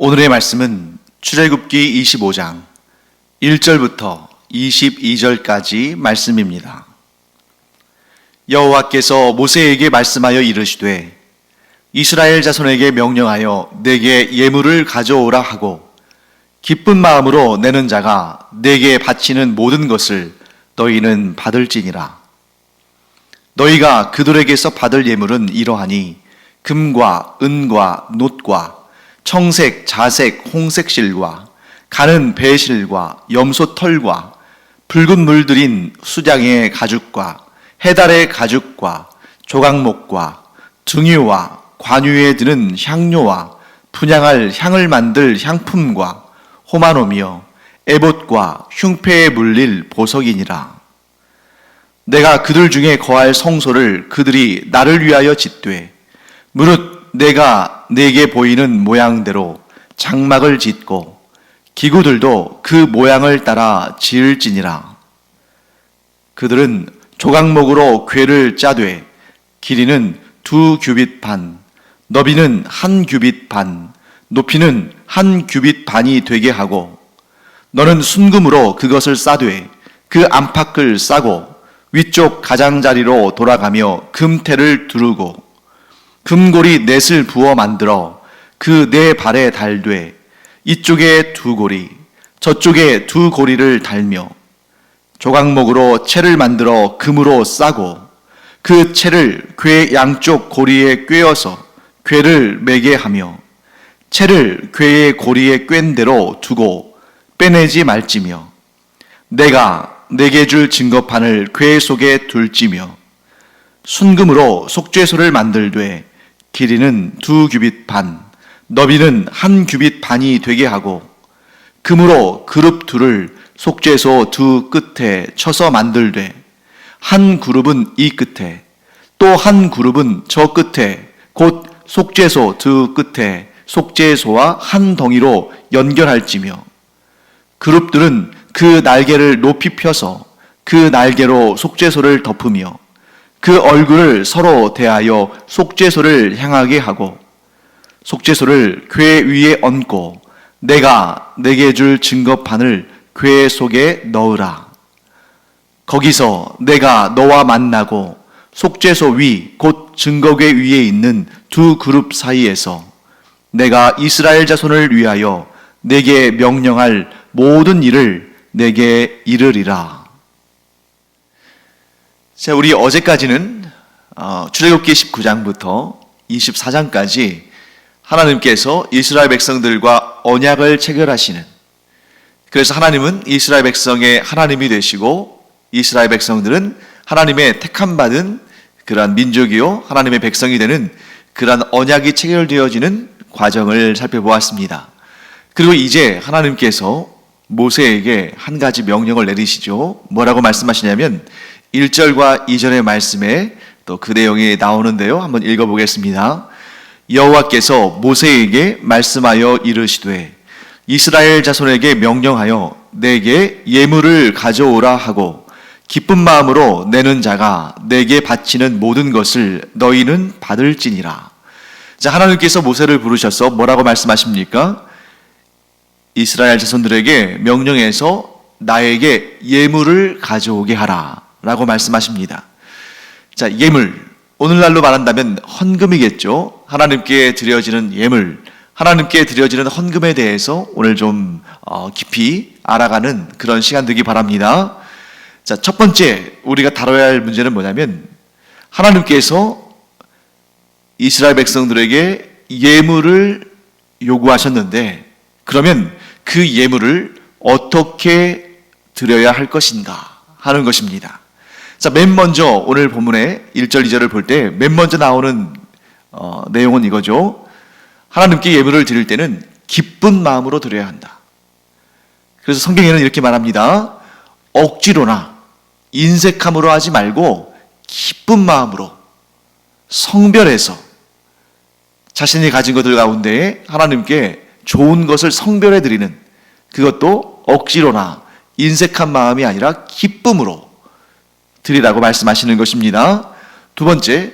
오늘의 말씀은 출애굽기 25장 1절부터 22절까지 말씀입니다. 여호와께서 모세에게 말씀하여 이르시되 이스라엘 자손에게 명령하여 내게 예물을 가져오라 하고 기쁜 마음으로 내는 자가 내게 바치는 모든 것을 너희는 받을지니라. 너희가 그들에게서 받을 예물은 이러하니 금과 은과 놋과 청색, 자색, 홍색 실과 가는 배실과 염소 털과 붉은 물들인 수장의 가죽과 해달의 가죽과 조각목과 등유와 관유에 드는 향료와 분향할 향을 만들 향품과 호마노며 에봇과 흉패에 물릴 보석이니라. 내가 그들 중에 거할 성소를 그들이 나를 위하여 짓되 무릇 내가 내게 보이는 모양대로 장막을 짓고 기구들도 그 모양을 따라 지을지니라. 그들은 조각목으로 궤를 짜되 길이는 2규빗 반, 너비는 1규빗 반, 높이는 1규빗 반이 되게 하고 너는 순금으로 그것을 싸되 그 안팎을 싸고 위쪽 가장자리로 돌아가며 금테를 두르고 금고리 넷을 부어 만들어 그 네 발에 달되 이쪽에 2고리 저쪽에 2고리를 달며 조각목으로 채를 만들어 금으로 싸고 그 채를 궤 양쪽 고리에 꿰어서 궤를 매게 하며 채를 궤의 고리에 꿰인 대로 두고 빼내지 말지며 내가 내게 줄 증거판을 궤 속에 둘지며 순금으로 속죄소를 만들되 길이는 2규빗 반, 너비는 1규빗 반이 되게 하고 금으로 그룹 둘을 속죄소 2 끝에 쳐서 만들되 한 그룹은 이 끝에 또 한 그룹은 저 끝에 곧 속죄소 2 끝에 속죄소와 한 덩이로 연결할지며 그룹들은 그 날개를 높이 펴서 그 날개로 속죄소를 덮으며 그 얼굴을 서로 대하여 속죄소를 향하게 하고 속죄소를 궤 위에 얹고 내가 내게 줄 증거판을 궤 속에 넣으라. 거기서 내가 너와 만나고 속죄소 위 곧 증거궤 위에 있는 2 그룹 사이에서 내가 이스라엘 자손을 위하여 내게 명령할 모든 일을 내게 이르리라. 자, 우리 어제까지는 출애굽기 19장부터 24장까지 하나님께서 이스라엘 백성들과 언약을 체결하시는, 그래서 하나님은 이스라엘 백성의 하나님이 되시고 이스라엘 백성들은 하나님의 택함받은 그러한 민족이요 하나님의 백성이 되는 그러한 언약이 체결되어지는 과정을 살펴보았습니다. 그리고 이제 하나님께서 모세에게 한 가지 명령을 내리시죠. 뭐라고 말씀하시냐면 1절과 2절의 말씀에 또 그 내용이 나오는데요. 한번 읽어보겠습니다. 여호와께서 모세에게 말씀하여 이르시되 이스라엘 자손에게 명령하여 내게 예물을 가져오라 하고 기쁜 마음으로 내는 자가 내게 바치는 모든 것을 너희는 받을지니라. 자, 하나님께서 모세를 부르셔서 뭐라고 말씀하십니까? 이스라엘 자손들에게 명령해서 나에게 예물을 가져오게 하라 라고 말씀하십니다. 자, 예물, 오늘날로 말한다면 헌금이겠죠. 하나님께 드려지는 예물, 하나님께 드려지는 헌금에 대해서 오늘 좀 깊이 알아가는 그런 시간 되기 바랍니다. 자, 첫 번째 우리가 다뤄야 할 문제는 뭐냐면 하나님께서 이스라엘 백성들에게 예물을 요구하셨는데 그러면 그 예물을 어떻게 드려야 할 것인가 하는 것입니다. 자, 맨 먼저 오늘 본문의 1절, 2절을 볼 때 맨 먼저 나오는 내용은 이거죠. 하나님께 예물을 드릴 때는 기쁜 마음으로 드려야 한다. 그래서 성경에는 이렇게 말합니다. 억지로나 인색함으로 하지 말고 기쁜 마음으로 성별해서 자신이 가진 것들 가운데 하나님께 좋은 것을 성별해 드리는, 그것도 억지로나 인색한 마음이 아니라 기쁨으로 드리라고 말씀하시는 것입니다. 두 번째,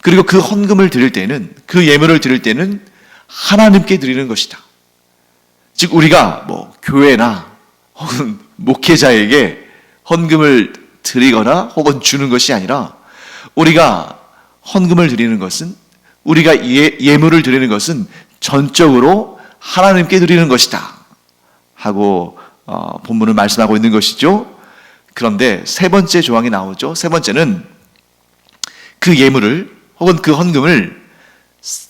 그리고 그 헌금을 드릴 때는, 그 예물을 드릴 때는 하나님께 드리는 것이다. 즉 우리가 뭐 교회나 혹은 목회자에게 헌금을 드리거나 혹은 주는 것이 아니라 우리가 헌금을 드리는 것은 우리가 예물을 드리는 것은 전적으로 하나님께 드리는 것이다 하고 본문을 말씀하고 있는 것이죠. 그런데 세 번째 조항이 나오죠. 세 번째는 그 예물을 혹은 그 헌금을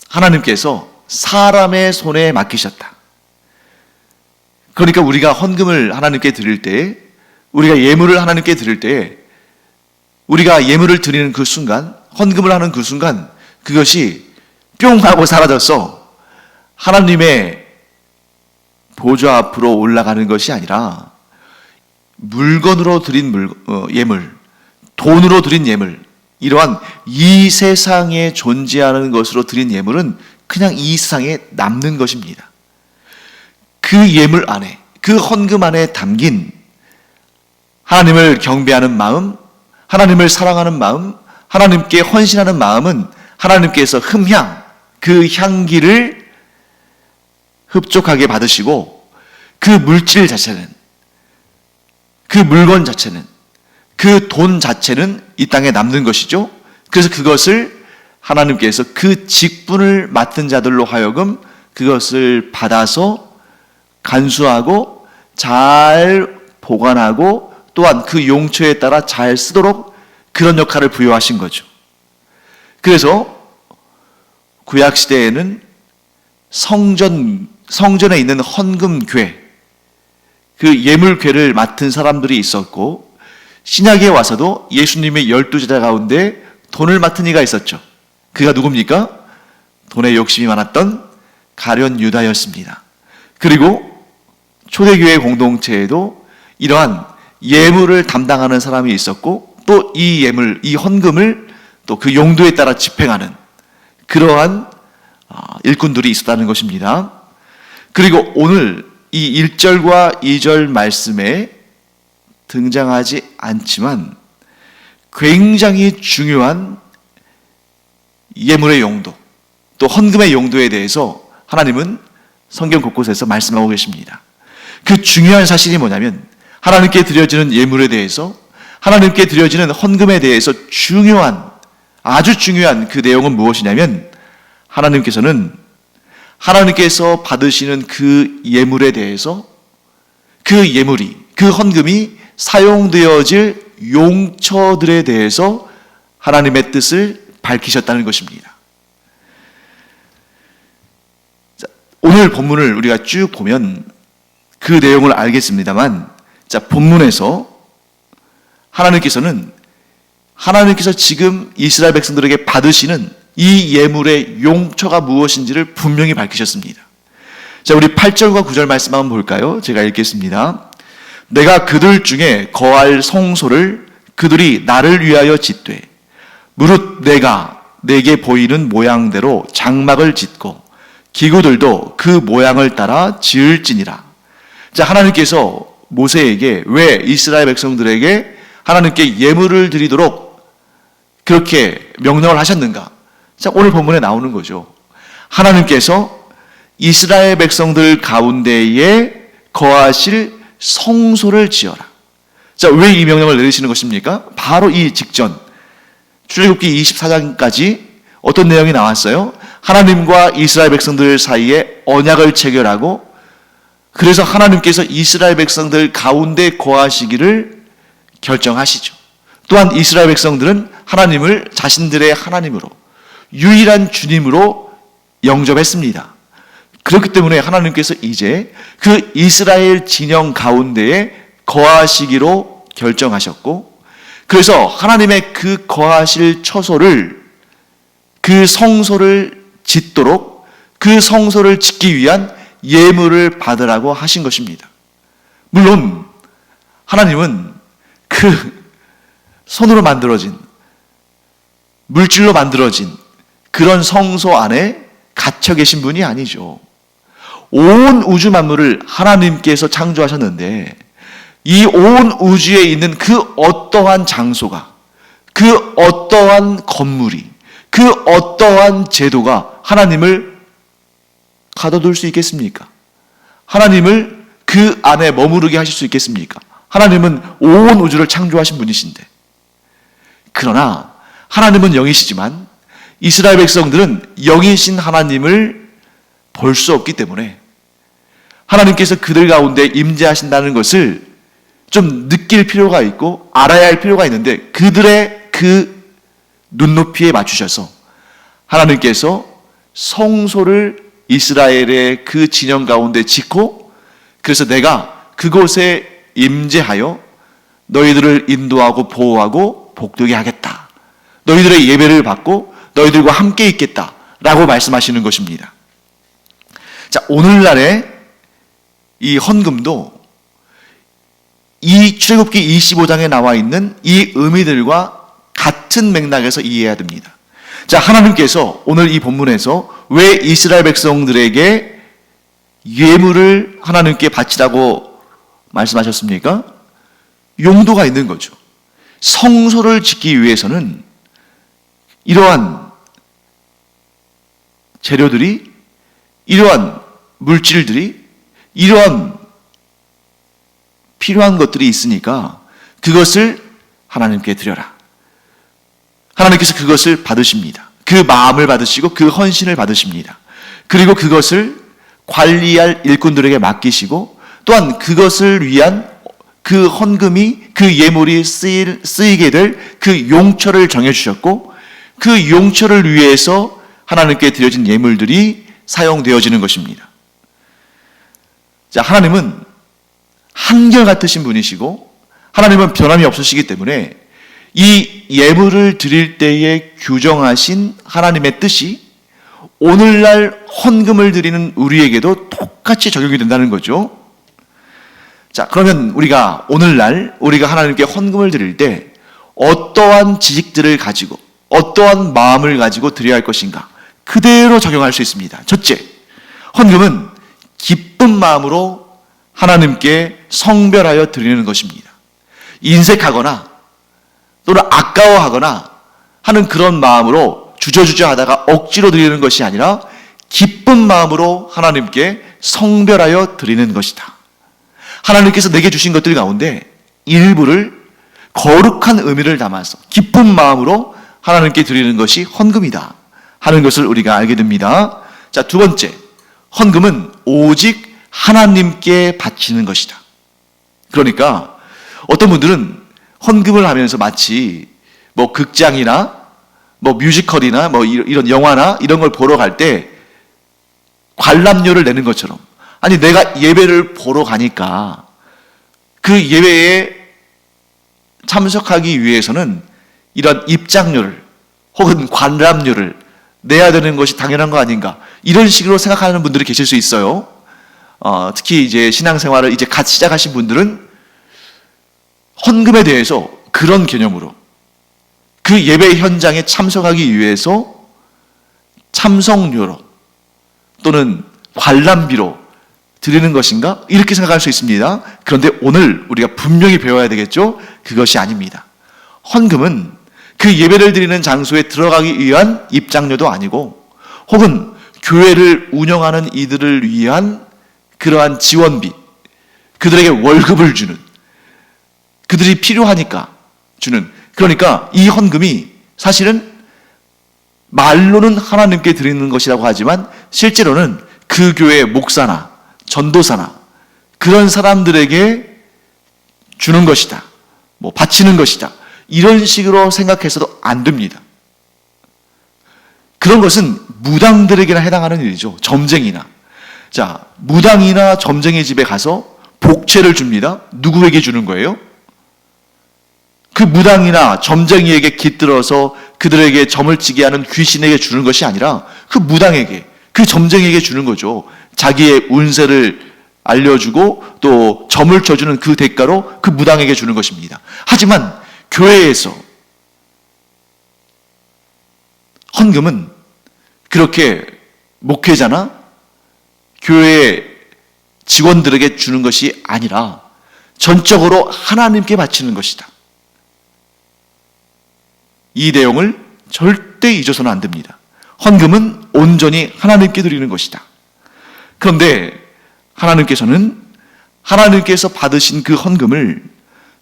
하나님께서 사람의 손에 맡기셨다. 그러니까 우리가 헌금을 하나님께 드릴 때, 우리가 예물을 하나님께 드릴 때, 우리가 예물을 드리는 그 순간, 헌금을 하는 그 순간 그것이 뿅 하고 사라져서 하나님의 보좌 앞으로 올라가는 것이 아니라 물건으로 드린 예물, 돈으로 드린 예물, 이러한 이 세상에 존재하는 것으로 드린 예물은 그냥 이 세상에 남는 것입니다. 그 예물 안에, 그 헌금 안에 담긴 하나님을 경배하는 마음, 하나님을 사랑하는 마음, 하나님께 헌신하는 마음은 하나님께서 흠향, 그 향기를 흡족하게 받으시고 그 물질 자체는, 그 물건 자체는, 그 돈 자체는 이 땅에 남는 것이죠. 그래서 그것을 하나님께서 그 직분을 맡은 자들로 하여금 그것을 받아서 간수하고 잘 보관하고 또한 그 용처에 따라 잘 쓰도록 그런 역할을 부여하신 거죠. 그래서 구약시대에는 성전에 있는 헌금궤, 그 예물궤를 맡은 사람들이 있었고, 신약에 와서도 예수님의 12제자 가운데 돈을 맡은 이가 있었죠. 그가 누굽니까? 돈에 욕심이 많았던 가룟 유다였습니다. 그리고 초대교회 공동체에도 이러한 예물을 담당하는 사람이 있었고, 또 이 예물, 이 헌금을 또 그 용도에 따라 집행하는 그러한 일꾼들이 있었다는 것입니다. 그리고 오늘 이 1절과 2절 말씀에 등장하지 않지만 굉장히 중요한 예물의 용도, 또 헌금의 용도에 대해서 하나님은 성경 곳곳에서 말씀하고 계십니다. 그 중요한 사실이 뭐냐면 하나님께 드려지는 예물에 대해서, 하나님께 드려지는 헌금에 대해서 아주 중요한 그 내용은 무엇이냐면 하나님께서 받으시는 그 예물에 대해서 그 예물이, 그 헌금이 사용되어질 용처들에 대해서 하나님의 뜻을 밝히셨다는 것입니다. 자, 오늘 본문을 우리가 쭉 보면 그 내용을 알겠습니다만, 자, 본문에서 하나님께서 지금 이스라엘 백성들에게 받으시는 이 예물의 용처가 무엇인지를 분명히 밝히셨습니다. 자, 우리 8절과 9절 말씀 한번 볼까요? 제가 읽겠습니다. 내가 그들 중에 거할 성소를 그들이 나를 위하여 짓되 무릇 내가 내게 보이는 모양대로 장막을 짓고 기구들도 그 모양을 따라 지을지니라. 자, 하나님께서 모세에게 왜 이스라엘 백성들에게 하나님께 예물을 드리도록 그렇게 명령을 하셨는가? 자, 오늘 본문에 나오는 거죠. 하나님께서 이스라엘 백성들 가운데에 거하실 성소를 지어라. 자, 왜 이 명령을 내리시는 것입니까? 바로 이 직전 출애굽기 24장까지 어떤 내용이 나왔어요? 하나님과 이스라엘 백성들 사이에 언약을 체결하고, 그래서 하나님께서 이스라엘 백성들 가운데 거하시기를 결정하시죠. 또한 이스라엘 백성들은 하나님을 자신들의 하나님으로, 유일한 주님으로 영접했습니다. 그렇기 때문에 하나님께서 이제 그 이스라엘 진영 가운데에 거하시기로 결정하셨고, 그래서 하나님의 그 거하실 처소를, 그 성소를 짓도록, 그 성소를 짓기 위한 예물을 받으라고 하신 것입니다. 물론 하나님은 그 손으로 만들어진, 물질로 만들어진 그런 성소 안에 갇혀 계신 분이 아니죠. 온 우주 만물을 하나님께서 창조하셨는데 이 온 우주에 있는 그 어떠한 장소가, 그 어떠한 건물이, 그 어떠한 제도가 하나님을 가둬둘 수 있겠습니까? 하나님을 그 안에 머무르게 하실 수 있겠습니까? 하나님은 온 우주를 창조하신 분이신데. 그러나 하나님은 영이시지만 이스라엘 백성들은 영이신 하나님을 볼 수 없기 때문에 하나님께서 그들 가운데 임재하신다는 것을 좀 느낄 필요가 있고 알아야 할 필요가 있는데, 그들의 그 눈높이에 맞추셔서 하나님께서 성소를 이스라엘의 그 진영 가운데 짓고, 그래서 내가 그곳에 임재하여 너희들을 인도하고 보호하고 복되게 하겠다, 너희들의 예배를 받고 너희들과 함께 있겠다 라고 말씀하시는 것입니다. 자, 오늘날의 이 헌금도 이 출애굽기 25장에 나와 있는 이 의미들과 같은 맥락에서 이해해야 됩니다. 자, 하나님께서 오늘 이 본문에서 왜 이스라엘 백성들에게 예물을 하나님께 바치라고 말씀하셨습니까? 용도가 있는 거죠. 성소를 짓기 위해서는 이러한 재료들이, 이러한 물질들이, 이러한 필요한 것들이 있으니까 그것을 하나님께 드려라. 하나님께서 그것을 받으십니다. 그 마음을 받으시고 그 헌신을 받으십니다. 그리고 그것을 관리할 일꾼들에게 맡기시고, 또한 그것을 위한 그 헌금이, 그 예물이 쓰이게 될 그 용처를 정해주셨고, 그 용처를 위해서 하나님께 드려진 예물들이 사용되어지는 것입니다. 자, 하나님은 한결같으신 분이시고 하나님은 변함이 없으시기 때문에 이 예물을 드릴 때에 규정하신 하나님의 뜻이 오늘날 헌금을 드리는 우리에게도 똑같이 적용이 된다는 거죠. 자, 그러면 우리가 오늘날 우리가 하나님께 헌금을 드릴 때 어떠한 지식들을 가지고 어떠한 마음을 가지고 드려야 할 것인가, 그대로 적용할 수 있습니다. 첫째, 헌금은 기쁜 마음으로 하나님께 성별하여 드리는 것입니다. 인색하거나 또는 아까워하거나 하는 그런 마음으로 주저주저 하다가 억지로 드리는 것이 아니라 기쁜 마음으로 하나님께 성별하여 드리는 것이다. 하나님께서 내게 주신 것들 가운데 일부를 거룩한 의미를 담아서 기쁜 마음으로 하나님께 드리는 것이 헌금이다 하는 것을 우리가 알게 됩니다. 자, 두 번째, 헌금은 오직 하나님께 바치는 것이다. 그러니까 어떤 분들은 헌금을 하면서 마치 뭐 극장이나 뭐 뮤지컬이나 뭐 이런 영화나 이런 걸 보러 갈 때 관람료를 내는 것처럼, 아니 내가 예배를 보러 가니까 그 예배에 참석하기 위해서는 이런 입장료를 혹은 관람료를 내야 되는 것이 당연한 거 아닌가, 이런 식으로 생각하는 분들이 계실 수 있어요. 특히 이제 신앙생활을 이제 갓 시작하신 분들은 헌금에 대해서 그런 개념으로 그 예배 현장에 참석하기 위해서 참석료로 또는 관람비로 드리는 것인가, 이렇게 생각할 수 있습니다. 그런데 오늘 우리가 분명히 배워야 되겠죠? 그것이 아닙니다. 헌금은 그 예배를 드리는 장소에 들어가기 위한 입장료도 아니고, 혹은 교회를 운영하는 이들을 위한 그러한 지원비, 그들에게 월급을 주는, 그들이 필요하니까 주는, 그러니까 이 헌금이 사실은 말로는 하나님께 드리는 것이라고 하지만 실제로는 그 교회의 목사나 전도사나 그런 사람들에게 주는 것이다, 뭐 바치는 것이다, 이런 식으로 생각해서도 안 됩니다. 그런 것은 무당들에게나 해당하는 일이죠. 점쟁이나. 자, 무당이나 점쟁이 집에 가서 복채를 줍니다. 누구에게 주는 거예요? 그 무당이나 점쟁이에게 깃들어서 그들에게 점을 치게 하는 귀신에게 주는 것이 아니라 그 무당에게, 그 점쟁이에게 주는 거죠. 자기의 운세를 알려주고 또 점을 쳐주는 그 대가로 그 무당에게 주는 것입니다. 하지만 교회에서 헌금은 그렇게 목회자나 교회의 직원들에게 주는 것이 아니라 전적으로 하나님께 바치는 것이다. 이 내용을 절대 잊어서는 안 됩니다. 헌금은 온전히 하나님께 드리는 것이다. 그런데 하나님께서 받으신 그 헌금을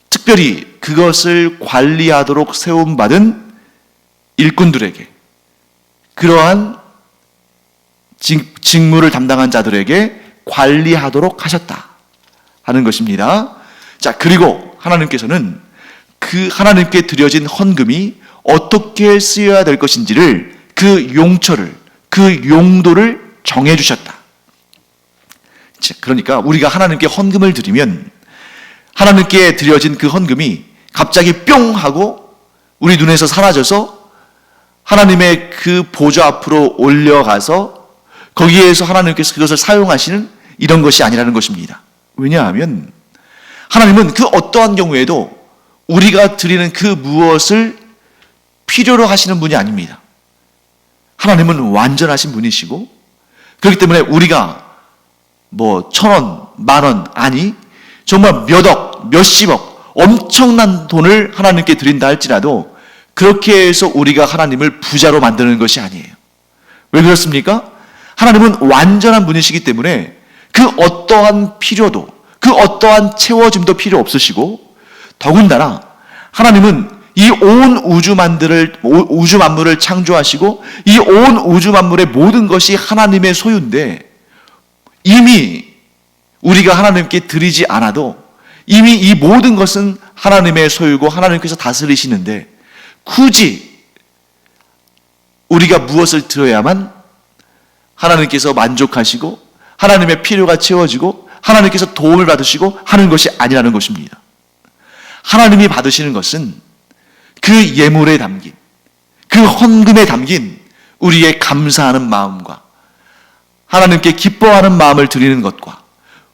특별히 그것을 관리하도록 세움받은 일꾼들에게, 그러한 직무를 담당한 자들에게 관리하도록 하셨다 하는 것입니다. 자, 그리고 하나님께서는 그 하나님께 드려진 헌금이 어떻게 쓰여야 될 것인지를, 그 용처를, 그 용도를 정해 주셨다. 그러니까 우리가 하나님께 헌금을 드리면 하나님께 드려진 그 헌금이 갑자기 뿅 하고 우리 눈에서 사라져서 하나님의 그 보좌 앞으로 올려가서 거기에서 하나님께서 그것을 사용하시는 이런 것이 아니라는 것입니다. 왜냐하면 하나님은 그 어떠한 경우에도 우리가 드리는 그 무엇을 필요로 하시는 분이 아닙니다. 하나님은 완전하신 분이시고, 그렇기 때문에 우리가 1,000원, 10,000원, 아니 정말 몇억, 몇십억 엄청난 돈을 하나님께 드린다 할지라도 그렇게 해서 우리가 하나님을 부자로 만드는 것이 아니에요. 왜 그렇습니까? 하나님은 완전한 분이시기 때문에 그 어떠한 필요도, 그 어떠한 채워짐도 필요 없으시고, 더군다나 하나님은 이 온 우주 만물을 창조하시고 이 온 우주 만물의 모든 것이 하나님의 소유인데, 이미 우리가 하나님께 드리지 않아도 이미 이 모든 것은 하나님의 소유고 하나님께서 다스리시는데, 굳이 우리가 무엇을 드려야만 하나님께서 만족하시고 하나님의 필요가 채워지고 하나님께서 도움을 받으시고 하는 것이 아니라는 것입니다. 하나님이 받으시는 것은 그 예물에 담긴, 그 헌금에 담긴 우리의 감사하는 마음과 하나님께 기뻐하는 마음을 드리는 것과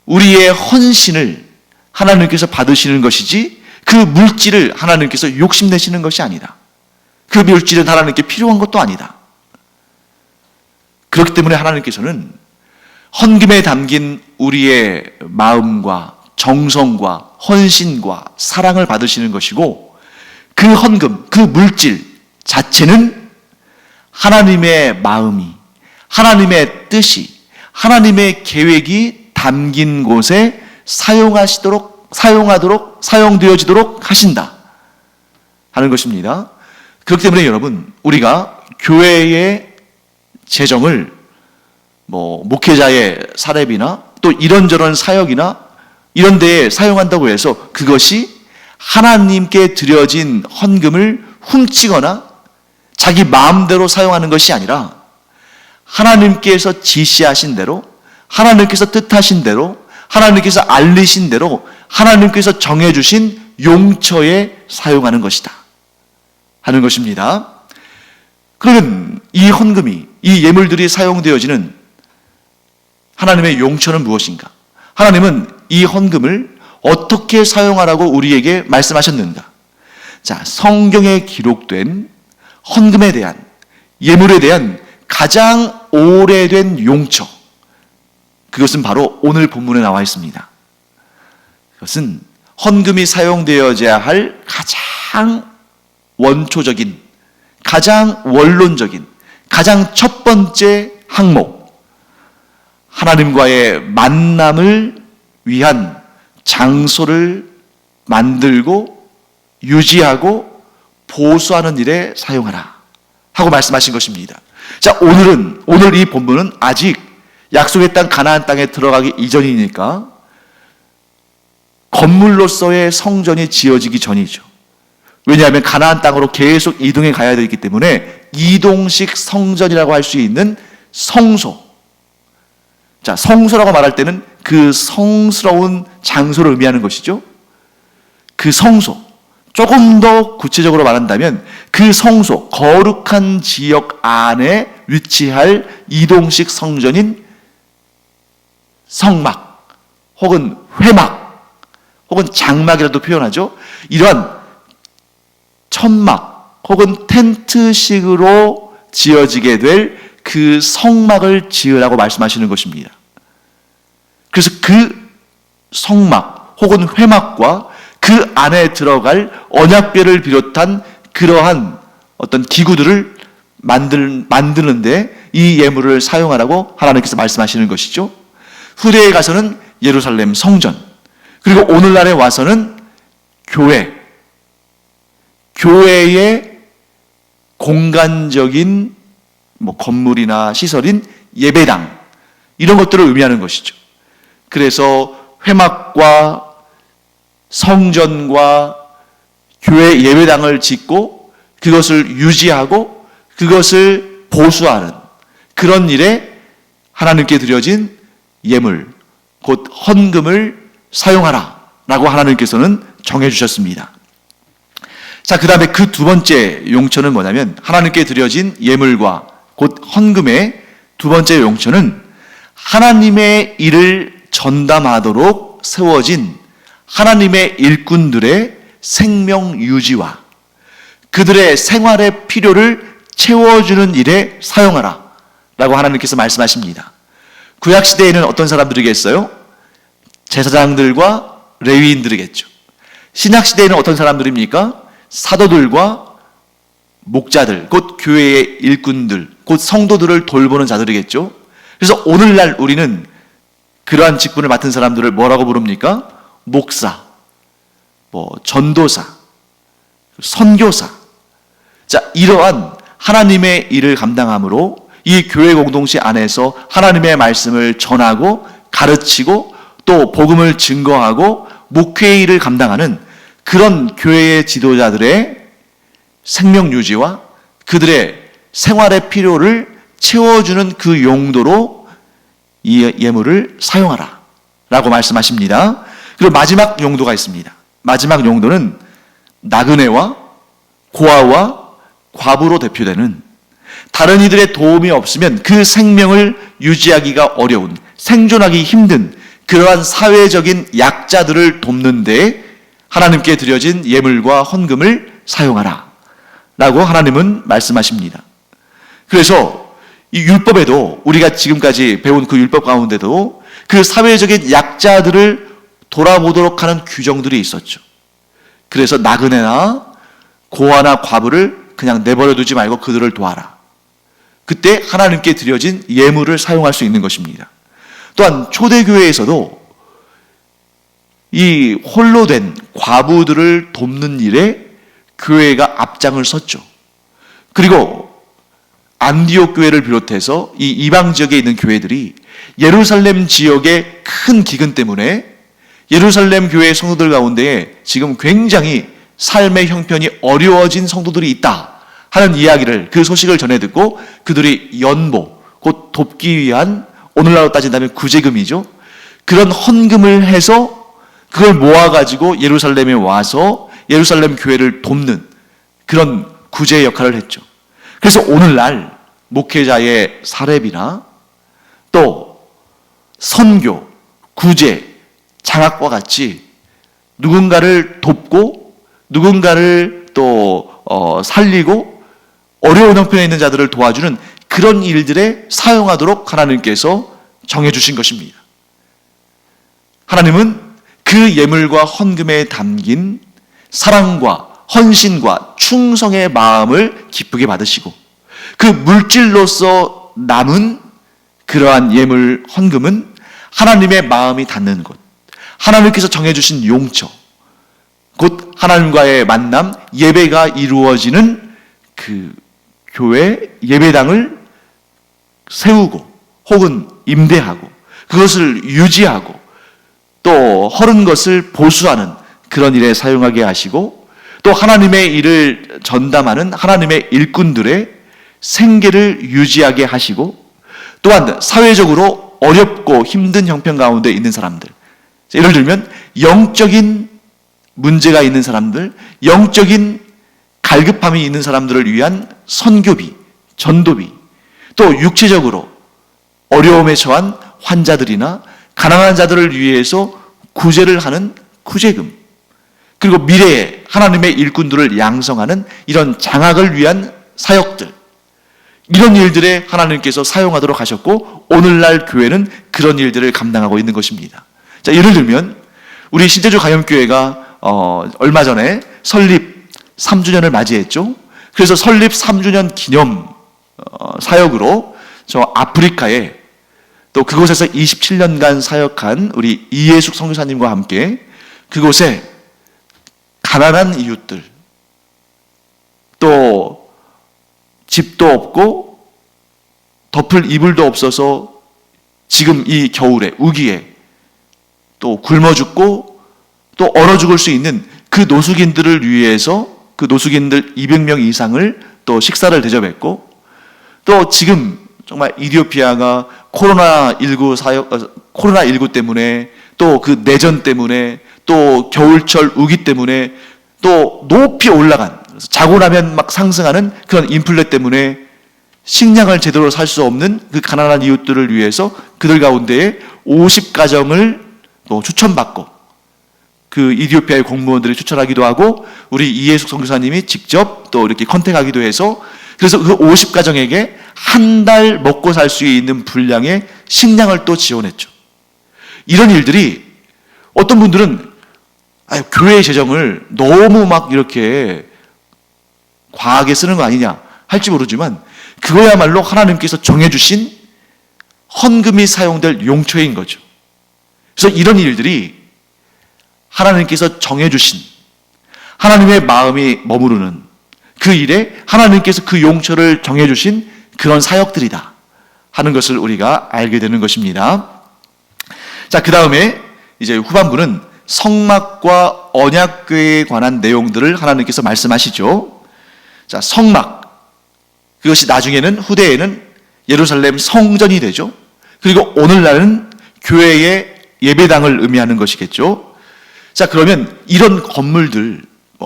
우리의 헌신을 하나님께서 받으시는 것이지, 그 물질을 하나님께서 욕심내시는 것이 아니다. 그 물질은 하나님께 필요한 것도 아니다. 그렇기 때문에 하나님께서는 헌금에 담긴 우리의 마음과 정성과 헌신과 사랑을 받으시는 것이고, 그 헌금, 그 물질 자체는 하나님의 마음이, 하나님의 뜻이, 하나님의 계획이 담긴 곳에 사용되어지도록 하신다 하는 것입니다. 그렇기 때문에 여러분, 우리가 교회의 재정을 목회자의 사례비나 또 이런저런 사역이나 이런 데에 사용한다고 해서 그것이 하나님께 드려진 헌금을 훔치거나 자기 마음대로 사용하는 것이 아니라, 하나님께서 지시하신 대로, 하나님께서 뜻하신 대로, 하나님께서 알리신 대로, 하나님께서 정해주신 용처에 사용하는 것이다 하는 것입니다. 그러면 이 헌금이, 이 예물들이 사용되어지는 하나님의 용처는 무엇인가? 하나님은 이 헌금을 어떻게 사용하라고 우리에게 말씀하셨는가? 자, 성경에 기록된 헌금에 대한, 예물에 대한 가장 오래된 용처, 그것은 바로 오늘 본문에 나와 있습니다. 그것은 헌금이 사용되어져야 할 가장 원초적인, 가장 원론적인, 가장 첫 번째 항목, 하나님과의 만남을 위한 장소를 만들고 유지하고 보수하는 일에 사용하라 하고 말씀하신 것입니다. 자, 오늘 이 본문은 아직 약속의 땅 가나안 땅에 들어가기 이전이니까 건물로서의 성전이 지어지기 전이죠. 왜냐하면 가나안 땅으로 계속 이동해 가야 되기 때문에 이동식 성전이라고 할 수 있는 성소. 자, 성소라고 말할 때는 그 성스러운 장소를 의미하는 것이죠. 그 성소, 조금 더 구체적으로 말한다면 그 성소, 거룩한 지역 안에 위치할 이동식 성전인 성막 혹은 회막 혹은 장막이라도 표현하죠. 이러한 천막 혹은 텐트식으로 지어지게 될 그 성막을 지으라고 말씀하시는 것입니다. 그래서 그 성막 혹은 회막과 그 안에 들어갈 언약궤를 비롯한 그러한 어떤 기구들을 만드는데 이 예물을 사용하라고 하나님께서 말씀하시는 것이죠. 후대에 가서는 예루살렘 성전, 그리고 오늘날에 와서는 교회의 공간적인 건물이나 시설인 예배당, 이런 것들을 의미하는 것이죠. 그래서 회막과 성전과 교회 예배당을 짓고 그것을 유지하고 그것을 보수하는 그런 일에 하나님께 드려진 예물, 곧 헌금을 사용하라 라고 하나님께서는 정해주셨습니다. 자, 그 다음에 그 두 번째 용처는 뭐냐면, 하나님께 드려진 예물과 곧 헌금의 두 번째 용처는 하나님의 일을 전담하도록 세워진 하나님의 일꾼들의 생명 유지와 그들의 생활의 필요를 채워주는 일에 사용하라 라고 하나님께서 말씀하십니다. 구약시대에는 어떤 사람들이겠어요? 제사장들과 레위인들이겠죠. 신약시대에는 어떤 사람들입니까? 사도들과 목자들, 곧 교회의 일꾼들, 곧 성도들을 돌보는 자들이겠죠. 그래서 오늘날 우리는 그러한 직분을 맡은 사람들을 뭐라고 부릅니까? 목사, 전도사, 선교사. 자, 이러한 하나님의 일을 감당함으로 이 교회 공동체 안에서 하나님의 말씀을 전하고 가르치고 또 복음을 증거하고 목회의 일을 감당하는 그런 교회의 지도자들의 생명 유지와 그들의 생활의 필요를 채워주는 그 용도로 이 예물을 사용하라 라고 말씀하십니다. 그리고 마지막 용도가 있습니다. 마지막 용도는 나그네와 고아와 과부로 대표되는, 다른 이들의 도움이 없으면 그 생명을 유지하기가 어려운, 생존하기 힘든 그러한 사회적인 약자들을 돕는 데 하나님께 드려진 예물과 헌금을 사용하라 라고 하나님은 말씀하십니다. 그래서 이 율법에도, 우리가 지금까지 배운 그 율법 가운데도 그 사회적인 약자들을 돌아보도록 하는 규정들이 있었죠. 그래서 나그네나 고아나 과부를 그냥 내버려 두지 말고 그들을 도와라. 그때 하나님께 드려진 예물을 사용할 수 있는 것입니다. 또한 초대교회에서도 이 홀로 된 과부들을 돕는 일에 교회가 앞장을 섰죠. 그리고 안디옥 교회를 비롯해서 이 이방 지역에 있는 교회들이 예루살렘 지역의 큰 기근 때문에 예루살렘 교회 성도들 가운데에 지금 굉장히 삶의 형편이 어려워진 성도들이 있다 하는 이야기를, 그 소식을 전해 듣고 그들이 연보, 곧 돕기 위한, 오늘날로 따진다면 구제금이죠. 그런 헌금을 해서 그걸 모아가지고 예루살렘에 와서 예루살렘 교회를 돕는 그런 구제 역할을 했죠. 그래서 오늘날 목회자의 사렙이나 또 선교, 구제, 장학과 같이 누군가를 돕고 누군가를 또 살리고 어려운 형편에 있는 자들을 도와주는 그런 일들에 사용하도록 하나님께서 정해주신 것입니다. 하나님은 그 예물과 헌금에 담긴 사랑과 헌신과 충성의 마음을 기쁘게 받으시고, 그 물질로서 남은 그러한 예물, 헌금은 하나님의 마음이 닿는 곳, 하나님께서 정해주신 용처, 곧 하나님과의 만남, 예배가 이루어지는 그 교회 예배당을 세우고 혹은 임대하고 그것을 유지하고 또 허른 것을 보수하는 그런 일에 사용하게 하시고, 또 하나님의 일을 전담하는 하나님의 일꾼들의 생계를 유지하게 하시고, 또한 사회적으로 어렵고 힘든 형편 가운데 있는 사람들, 예를 들면 영적인 문제가 있는 사람들, 영적인 갈급함이 있는 사람들을 위한 선교비, 전도비, 또 육체적으로 어려움에 처한 환자들이나 가난한 자들을 위해서 구제를 하는 구제금, 그리고 미래에 하나님의 일꾼들을 양성하는 이런 장학을 위한 사역들, 이런 일들에 하나님께서 사용하도록 하셨고, 오늘날 교회는 그런 일들을 감당하고 있는 것입니다. 자, 예를 들면 우리 신제주 가염교회가 얼마 전에 설립 3주년을 맞이했죠. 그래서 설립 3주년 기념 사역으로 저 아프리카에 또 그곳에서 27년간 사역한 우리 이예숙 선교사님과 함께 그곳에 가난한 이웃들, 또 집도 없고 덮을 이불도 없어서 지금 이 겨울에 우기에 또 굶어 죽고 또 얼어 죽을 수 있는 그 노숙인들을 위해서 그 노숙인들 200명 이상을 또 식사를 대접했고, 또 지금 정말 이디오피아가 코로나19 때문에 또 그 내전 때문에 또 겨울철 우기 때문에 또 높이 올라간, 자고 나면 막 상승하는 그런 인플레 때문에 식량을 제대로 살 수 없는 그 가난한 이웃들을 위해서 그들 가운데에 50가정을 또 추천받고, 그 이디오피아의 공무원들이 추천하기도 하고 우리 이예숙 선교사님이 직접 또 이렇게 컨택하기도 해서, 그래서 그 50가정에게 한 달 먹고 살 수 있는 분량의 식량을 또 지원했죠. 이런 일들이 어떤 분들은 교회 재정을 너무 막 이렇게 과하게 쓰는 거 아니냐 할지 모르지만, 그거야말로 하나님께서 정해주신 헌금이 사용될 용처인 거죠. 그래서 이런 일들이 하나님께서 정해주신, 하나님의 마음이 머무르는 그 일에 하나님께서 그 용처를 정해주신 그런 사역들이다 하는 것을 우리가 알게 되는 것입니다. 자, 그 다음에 이제 후반부는 성막과 언약궤에 관한 내용들을 하나님께서 말씀하시죠. 자, 성막, 그것이 나중에는 후대에는 예루살렘 성전이 되죠. 그리고 오늘날은 교회의 예배당을 의미하는 것이겠죠. 자, 그러면 이런 건물들,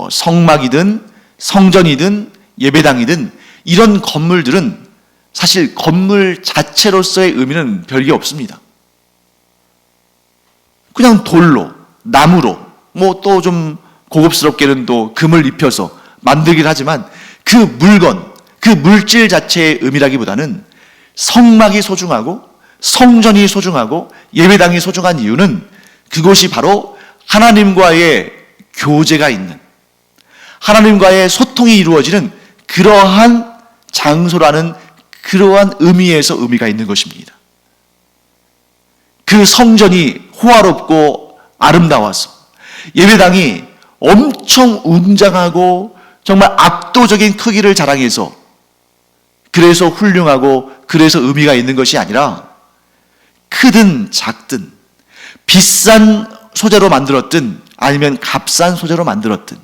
성막이든 성전이든 예배당이든 이런 건물들은 사실 건물 자체로서의 의미는 별게 없습니다. 그냥 돌로, 나무로, 또 좀 고급스럽게는 또 금을 입혀서 만들긴 하지만 그 물건, 그 물질 자체의 의미라기보다는 성막이 소중하고 성전이 소중하고 예배당이 소중한 이유는 그곳이 바로 하나님과의 교제가 있는, 하나님과의 소통이 이루어지는 그러한 장소라는 그러한 의미에서 의미가 있는 것입니다. 그 성전이 호화롭고 아름다워서 예배당이 엄청 웅장하고 정말 압도적인 크기를 자랑해서 그래서 훌륭하고 그래서 의미가 있는 것이 아니라, 크든 작든 비싼 소재로 만들었든 아니면 값싼 소재로 만들었든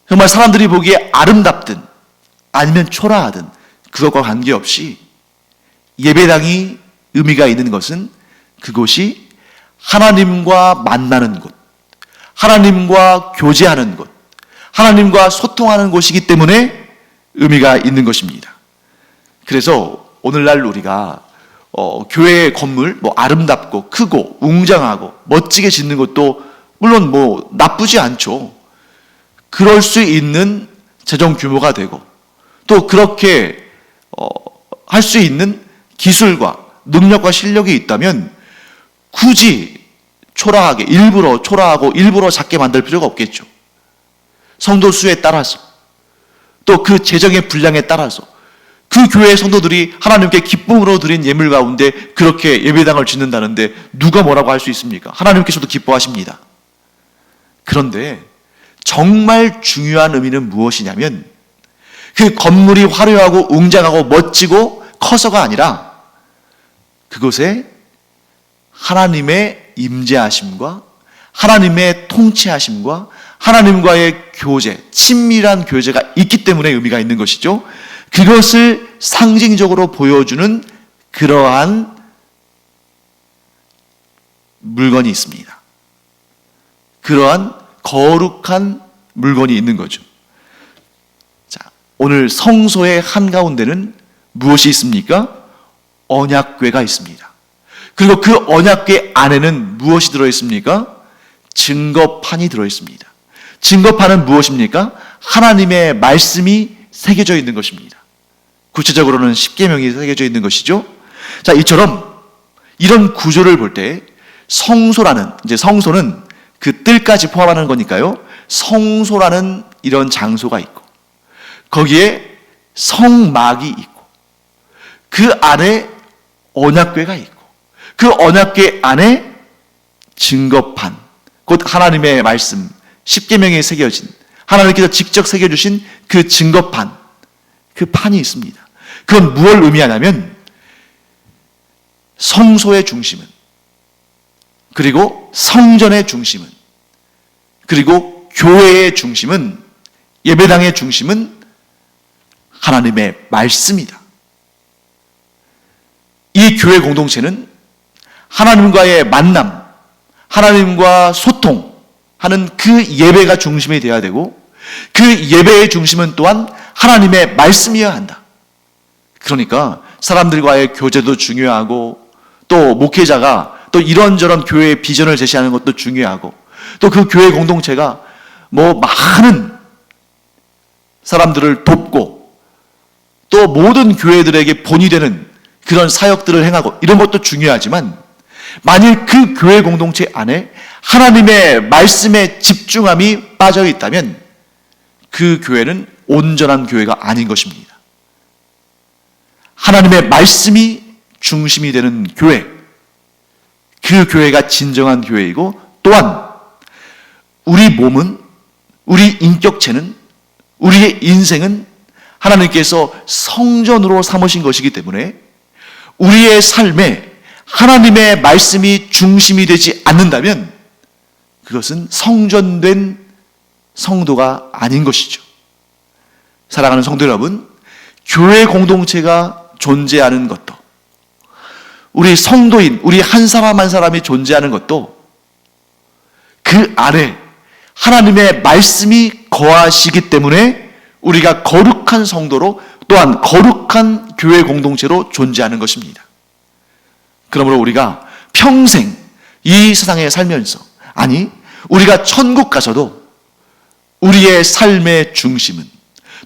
정말 사람들이 보기에 아름답든 아니면 초라하든 그것과 관계없이 예배당이 의미가 있는 것은 그곳이 하나님과 만나는 곳, 하나님과 교제하는 곳, 하나님과 소통하는 곳이기 때문에 의미가 있는 것입니다. 그래서 오늘날 우리가 교회의 건물 아름답고 크고 웅장하고 멋지게 짓는 것도 물론 나쁘지 않죠. 그럴 수 있는 재정 규모가 되고 또 그렇게 할 수 있는 기술과 능력과 실력이 있다면 굳이 일부러 초라하고 일부러 작게 만들 필요가 없겠죠. 성도 수에 따라서 또 그 재정의 분량에 따라서 그 교회의 성도들이 하나님께 기쁨으로 드린 예물 가운데 그렇게 예배당을 짓는다는데 누가 뭐라고 할 수 있습니까? 하나님께서도 기뻐하십니다. 그런데 정말 중요한 의미는 무엇이냐면 그 건물이 화려하고 웅장하고 멋지고 커서가 아니라 그곳에 하나님의 임재하심과 하나님의 통치하심과 하나님과의 교제, 친밀한 교제가 있기 때문에 의미가 있는 것이죠. 그것을 상징적으로 보여주는 그러한 물건이 있습니다. 그러한 거룩한 물건이 있는 거죠. 자, 오늘 성소의 한가운데는 무엇이 있습니까? 언약궤가 있습니다. 그리고 그 언약궤 안에는 무엇이 들어있습니까? 증거판이 들어있습니다. 증거판은 무엇입니까? 하나님의 말씀이 새겨져 있는 것입니다. 구체적으로는 십계명이 새겨져 있는 것이죠. 자, 이처럼 이런 구조를 볼 때 성소는 그 뜰까지 포함하는 거니까요. 성소라는 이런 장소가 있고 거기에 성막이 있고 그 안에 언약궤가 있고 그 언약궤 안에 증거판, 곧 하나님의 말씀, 십계명에 새겨진 하나님께서 직접 새겨주신 그 증거판, 그 판이 있습니다. 그건 무엇을 의미하냐면 성소의 중심은, 그리고 성전의 중심은, 그리고 교회의 중심은, 예배당의 중심은 하나님의 말씀이다. 이 교회 공동체는 하나님과의 만남, 하나님과 소통하는 그 예배가 중심이 되어야 되고 그 예배의 중심은 또한 하나님의 말씀이어야 한다. 그러니까 사람들과의 교제도 중요하고 또 목회자가 또 이런저런 교회의 비전을 제시하는 것도 중요하고 또 그 교회 공동체가 많은 사람들을 돕고 또 모든 교회들에게 본이 되는 그런 사역들을 행하고 이런 것도 중요하지만 만일 그 교회 공동체 안에 하나님의 말씀에 집중함이 빠져 있다면 그 교회는 온전한 교회가 아닌 것입니다. 하나님의 말씀이 중심이 되는 교회, 그 교회가 진정한 교회이고 또한 우리 몸은, 우리 인격체는, 우리의 인생은 하나님께서 성전으로 삼으신 것이기 때문에 우리의 삶에 하나님의 말씀이 중심이 되지 않는다면 그것은 성전된 성도가 아닌 것이죠. 사랑하는 성도 여러분, 교회 공동체가 존재하는 것도, 우리 성도인, 우리 한 사람 한 사람이 존재하는 것도 그 안에 하나님의 말씀이 거하시기 때문에 우리가 거룩한 성도로 또한 거룩한 교회 공동체로 존재하는 것입니다. 그러므로 우리가 평생 이 세상에 살면서, 아니 우리가 천국 가서도 우리의 삶의 중심은,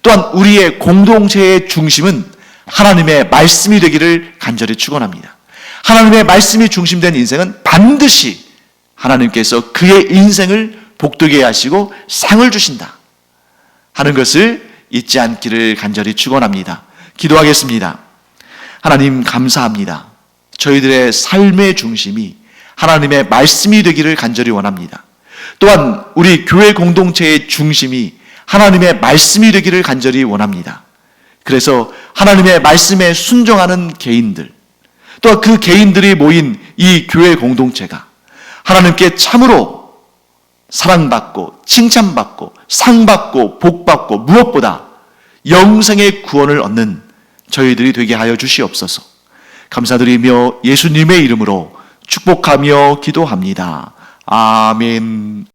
또한 우리의 공동체의 중심은 하나님의 말씀이 되기를 간절히 축원합니다. 하나님의 말씀이 중심된 인생은 반드시 하나님께서 그의 인생을 복되게 하시고 상을 주신다 하는 것을 잊지 않기를 간절히 축원합니다. 기도하겠습니다. 하나님 감사합니다. 저희들의 삶의 중심이 하나님의 말씀이 되기를 간절히 원합니다. 또한 우리 교회 공동체의 중심이 하나님의 말씀이 되기를 간절히 원합니다. 그래서 하나님의 말씀에 순종하는 개인들, 또 그 개인들이 모인 이 교회 공동체가 하나님께 참으로 사랑받고 칭찬받고 상받고 복받고 무엇보다 영생의 구원을 얻는 저희들이 되게 하여 주시옵소서. 감사드리며 예수님의 이름으로 축복하며 기도합니다. 아멘.